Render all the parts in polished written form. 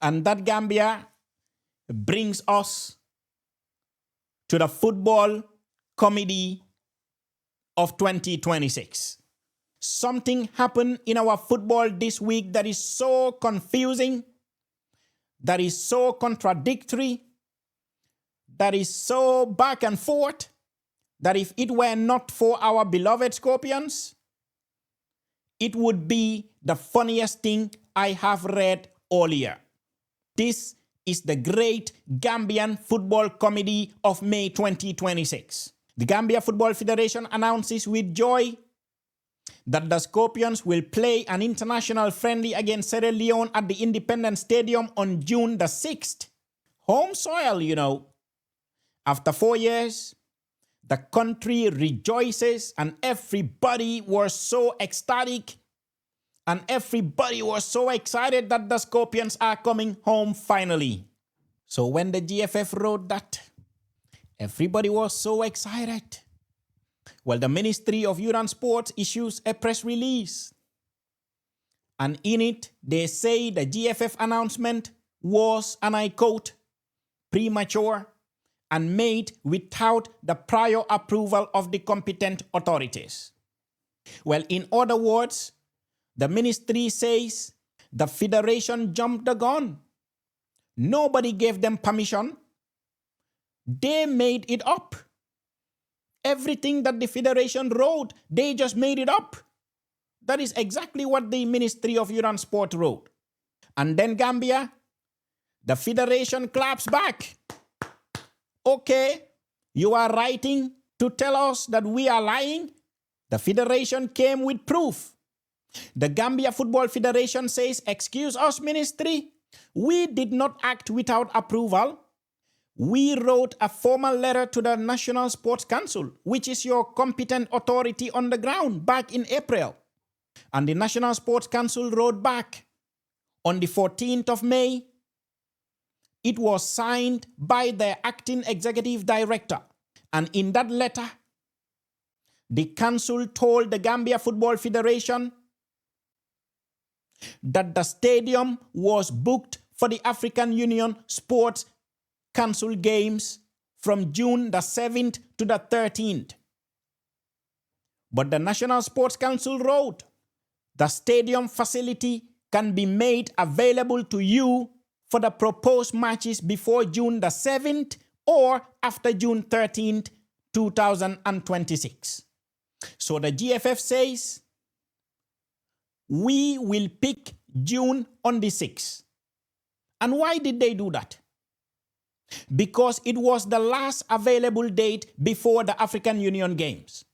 And that Gambia brings us to the football comedy of 2026. Something happened in our football this week that is so confusing, that is so contradictory, that is so back and forth, that if it were not for our beloved Scorpions, it would be the funniest thing I have read all year. This is the great Gambian football comedy of May 2026. The Gambia Football Federation announces with joy that the Scorpions will play an international friendly against Sierra Leone at the Independence Stadium on June the 6th. Home soil, you know. After 4 years, the country rejoices and everybody was so ecstatic and everybody was so excited that the Scorpions are coming home finally. So when the GFF wrote that, everybody was so excited. Well, the Ministry of Youth and Sports issues a press release. And in it, they say the GFF announcement was, and I quote, premature and made without the prior approval of the competent authorities. Well, in other words, the ministry says the federation jumped the gun. Nobody gave them permission. They made it up. Everything that the federation wrote, they just made it up. That is exactly what the Ministry of Youth and Sport wrote. And then Gambia, the federation claps back. Okay, you are writing to tell us that we are lying? The federation came with proof. The Gambia Football Federation says, excuse us, ministry, we did not act without approval. We wrote a formal letter to the National Sports Council, which is your competent authority on the ground, back in April. And the National Sports Council wrote back on the 14th of May. It was signed by the acting executive director. And in that letter, the council told the Gambia Football Federation that the stadium was booked for the African Union Sports Council games from June the 7th to the 13th. But the National Sports Council wrote, the stadium facility can be made available to you for the proposed matches before June the 7th or after June 13th, 2026. So the GFF says, we will pick June on the 6th. And why did they do that? Because it was the last available date before the African Union Games.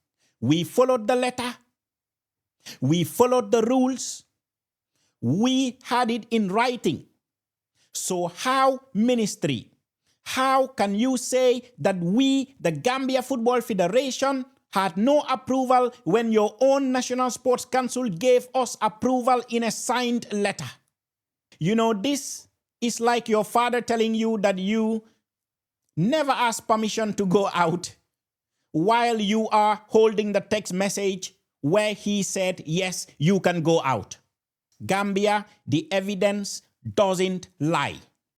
We followed the letter. We followed the rules. We had it in writing. So how, ministry, how can you say that we, the Gambia Football Federation, had no approval when your own National Sports Council gave us approval in a signed letter? You know, this is like your father telling you that you never asked permission to go out while you are holding the text message where he said, yes, you can go out. Gambia, the evidence doesn't lie.